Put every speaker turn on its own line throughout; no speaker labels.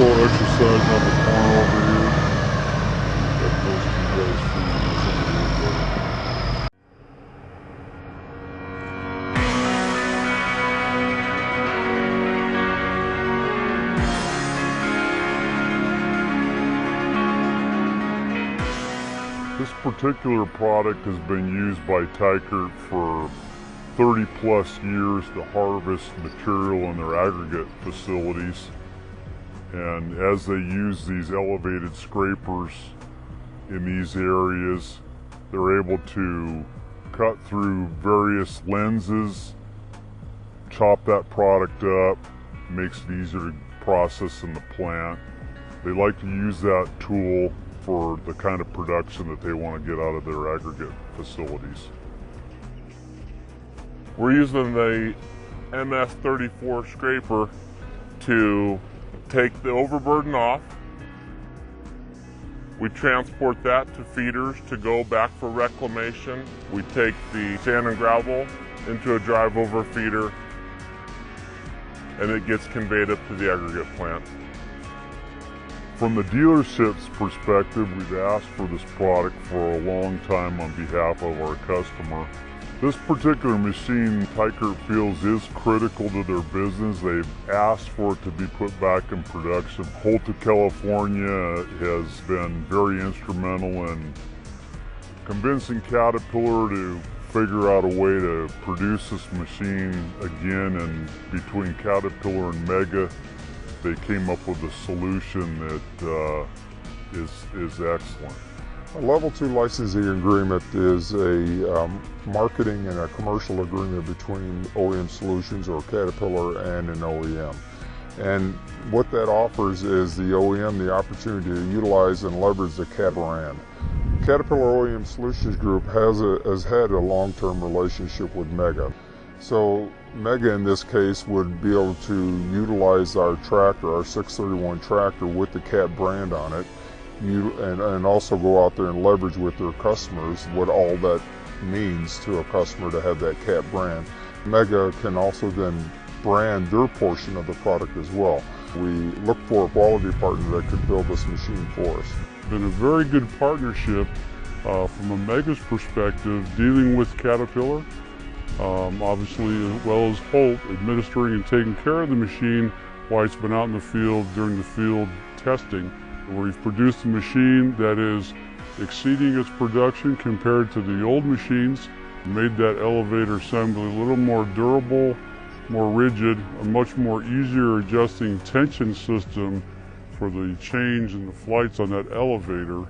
also exercising on the corner over here. Got most of you guys feeling this a little better. This particular product has been used by Tykert for 30 plus years to harvest material in their aggregate facilities. And as they use these elevated scrapers in these areas, they're able to cut through various lenses, chop that product up, makes it easier to process in the plant. They like to use that tool for the kind of production that they want to get out of their aggregate facilities.
We're using the MES34 scraper to take the overburden off. We transport that to feeders to go back for reclamation. We take the sand and gravel into a drive-over feeder, and it gets conveyed up to the aggregate plant.
From the dealership's perspective, we've asked for this product for a long time on behalf of our customer. This particular machine, Tykert feels, is critical to their business. They've asked for it to be put back in production. Holta, California has been very instrumental in convincing Caterpillar to figure out a way to produce this machine again, and between Caterpillar and Mega, they came up with a solution that is excellent.
A Level 2 licensing agreement is a marketing and a commercial agreement between OEM Solutions or Caterpillar and an OEM. And what that offers is the OEM the opportunity to utilize and leverage the Cat brand. Caterpillar OEM Solutions Group has had a long-term relationship with Mega. So Mega in this case would be able to utilize our tractor, our 631 tractor with the Cat brand on it, and also go out there and leverage with their customers what all that means to a customer to have that Cat brand. Mega can also then brand their portion of the product as well. We look for a quality partner that could build this machine for us.
It's been a very good partnership from a Mega's perspective, dealing with Caterpillar, obviously, as well as Holt, administering and taking care of the machine while it's been out in the field during the field testing. We've produced a machine that is exceeding its production compared to the old machines, made that elevator assembly a little more durable, more rigid, a much more easier adjusting tension system for the change in the flights on that elevator.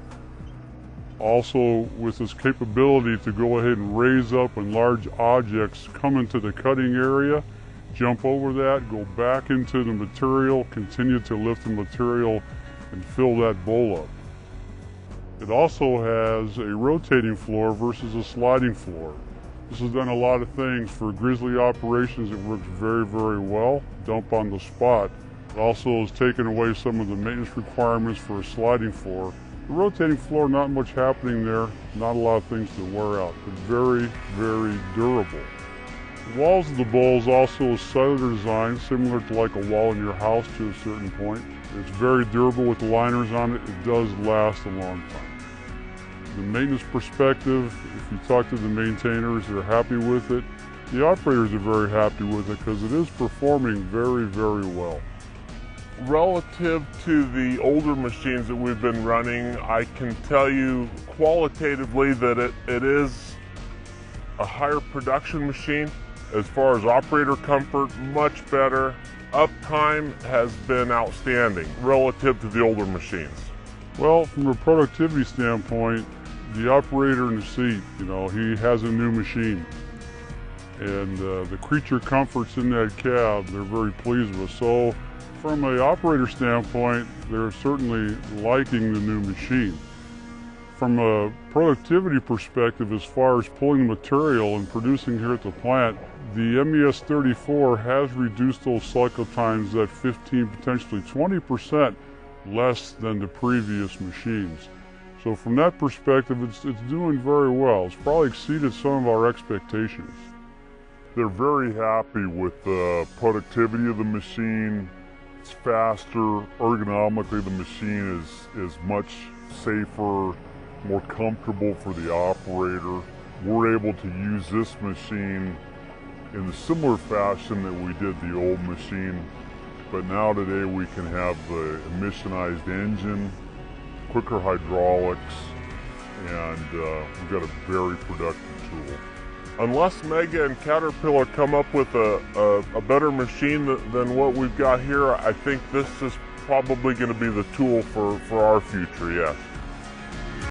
Also, with this capability to go ahead and raise up when large objects come into the cutting area, jump over that, go back into the material, continue to lift the material and fill that bowl up. It also has a rotating floor versus a sliding floor. This has done a lot of things for grizzly operations. It works very, very well. Dump on the spot. It also has taken away some of the maintenance requirements for a sliding floor. The rotating floor, not much happening there, not a lot of things to wear out, but very, very durable. The walls of the bowl is also a cellular design, similar to like a wall in your house to a certain point. It's very durable with liners on it. It does last a long time. The maintenance perspective, if you talk to the maintainers, they're happy with it. The operators are very happy with it because it is performing very, very well.
Relative to the older machines that we've been running, I can tell you qualitatively that it is a higher production machine. As far as operator comfort, much better. Uptime has been outstanding relative to the older machines.
Well, from a productivity standpoint, the operator in the seat, he has a new machine. And the creature comforts in that cab, they're very pleased with. So from an operator standpoint, they're certainly liking the new machine. From a productivity perspective, as far as pulling material and producing here at the plant, the MES34 has reduced those cycle times at 15, potentially 20% less than the previous machines. So from that perspective, it's doing very well. It's probably exceeded some of our expectations.
They're very happy with the productivity of the machine,
It's faster. Ergonomically, the machine is much safer, more comfortable for the operator. We're able to use this machine in a similar fashion that we did the old machine, but now today we can have the emissionized engine, quicker hydraulics, and we've got a very productive tool.
Unless Mega and Caterpillar come up with a better machine than what we've got here, I think this is probably going to be the tool for our future, yes.